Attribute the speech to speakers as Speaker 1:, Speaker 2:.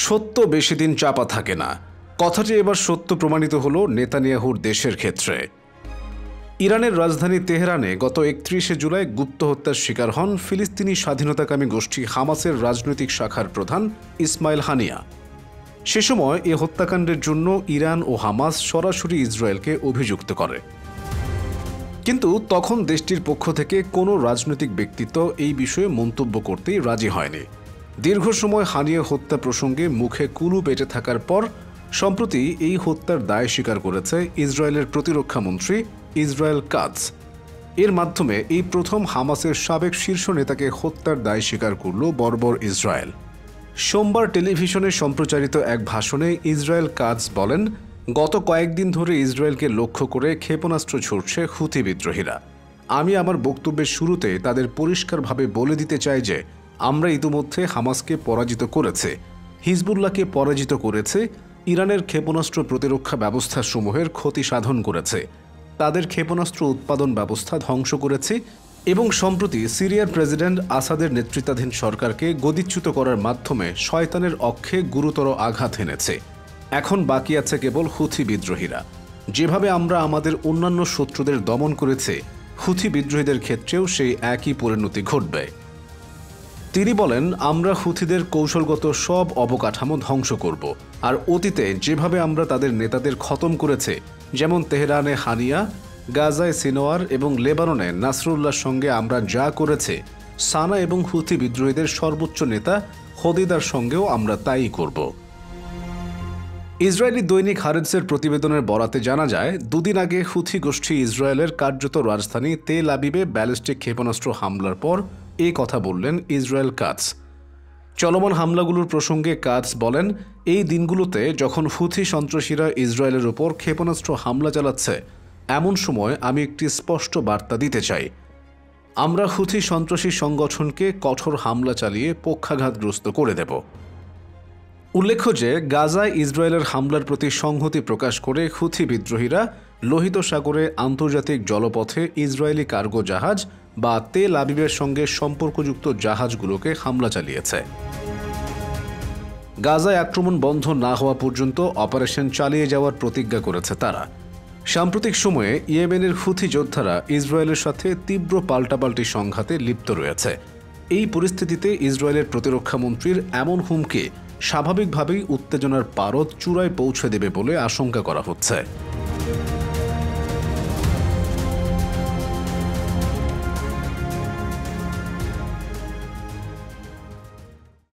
Speaker 1: সত্য বেশি দিন চাপা থাকে না। কথাটি এবার সত্য প্রমাণিত হলো নেতানিয়াহুর দেশের ক্ষেত্রে। ইরানের রাজধানী তেহরানে গত ৩১ জুলাই গুপ্ত হত্যার শিকার হন ফিলিস্তিনি স্বাধীনতাকামী গোষ্ঠী হামাসের রাজনৈতিক শাখার প্রধান ইসমাইল হানিয়া। সে সময় এ হত্যাকাণ্ডের জন্য ইরান ও হামাস সরাসরি ইসরায়েলকে অভিযুক্ত করে, কিন্তু তখন দেশটির পক্ষ থেকে কোনো রাজনৈতিক ব্যক্তিত্ব এই বিষয়ে মন্তব্য করতেই রাজি হয়নি। দীর্ঘ সময় হানিয়া হত্যা প্রসঙ্গে মুখে কুলু বেঁটে থাকার পর সম্প্রতি এই হত্যার দায় স্বীকার করেছে ইসরায়েলের প্রতিরক্ষা মন্ত্রী ইসরায়েল কাটজ। এর মাধ্যমে এই প্রথম হামাসের সাবেক শীর্ষ নেতাকে হত্যার দায় স্বীকার করল বর্বর ইসরায়েল। সোমবার টেলিভিশনে সম্প্রচারিত এক ভাষণে ইসরায়েল কাটজ বলেন, গত কয়েকদিন ধরে ইসরায়েলকে লক্ষ্য করে ক্ষেপণাস্ত্র ছুড়ছে হুথি বিদ্রোহীরা। আমি আমার বক্তব্যের শুরুতে তাদের পরিষ্কারভাবে বলে দিতে চাই যে আমরা ইতিমধ্যে হামাসকে পরাজিত করেছে, হিজবুল্লাহকে পরাজিত করেছে, ইরানের ক্ষেপণাস্ত্র প্রতিরক্ষা ব্যবস্থাসমূহের ক্ষতি সাধন করেছে, তাদের ক্ষেপণাস্ত্র উৎপাদন ব্যবস্থা ধ্বংস করেছে এবং সম্প্রতি সিরিয়ার প্রেসিডেন্ট আসাদের নেতৃত্বাধীন সরকারকে গদিচ্যুত করার মাধ্যমে শয়তানের অক্ষে গুরুতর আঘাত এনেছে। এখন বাকি আছে কেবল হুথি বিদ্রোহীরা। যেভাবে আমরা আমাদের অন্যান্য শত্রুদের দমন করেছে, হুথি বিদ্রোহীদের ক্ষেত্রেও সেই একই পরিণতি ঘটবে। তিনি বলেন, আমরা হুথিদের কৌশলগত সব অবকাঠামো ধ্বংস করব, আর অতীতে যেভাবে আমরা তাদের নেতাদের খতম করেছে, যেমন তেহরানে হানিয়া, গাজায় সিনোয়ার এবং লেবাননে নাসরুল্লাহর সঙ্গে আমরা যা করেছে, সানা এবং হুথি বিদ্রোহীদের সর্বোচ্চ নেতা হদিদার সঙ্গেও আমরা তাই করব। ইসরায়েলি দৈনিক হারেটসের প্রতিবেদনের বরাতে জানা যায়, দুদিন আগে হুথি গোষ্ঠী ইসরায়েলের কার্যত রাজধানী তেল আবিবে ব্যালিস্টিক ক্ষেপণাস্ত্র হামলার পর এই কথা বললেন ইসরায়েল কাটজ। চলমান হামলাগুলোর প্রসঙ্গে কাটজ বলেন, এই দিনগুলোতে যখন হুথি সন্ত্রাসীরা ইসরায়েলের উপর ক্ষেপণাস্ত্র হামলা চালাচ্ছে, এমন সময় আমি একটি স্পষ্ট বার্তা দিতে চাই। আমরা হুথি সন্ত্রাসী সংগঠনকে কঠোর হামলা চালিয়ে পক্ষাঘাতগ্রস্ত করে দেব। উল্লেখ্য যে গাজায় ইসরায়েলের হামলার প্রতি সংহতি প্রকাশ করে হুথি বিদ্রোহীরা লোহিত সাগরে আন্তর্জাতিক জলপথে ইসরায়েলি কার্গো জাহাজ বা তেল আবিবের সঙ্গে সম্পর্কযুক্ত জাহাজগুলোকে হামলা চালিয়েছে। গাজায় আক্রমণ বন্ধ না হওয়া পর্যন্ত অপারেশন চালিয়ে যাওয়ার প্রতিজ্ঞা করেছে তারা। সাম্প্রতিক সময়ে ইয়েমেনের হুথি যোদ্ধারা ইসরায়েলের সাথে তীব্র পাল্টাপাল্টি সংঘাতে লিপ্ত রয়েছে। এই পরিস্থিতিতে ইসরায়েলের প্রতিরক্ষা মন্ত্রীর এমন হুমকি স্বাভাবিকভাবেই উত্তেজনার পারদ চূড়ায় পৌঁছে দেবে বলে আশঙ্কা করা হচ্ছে।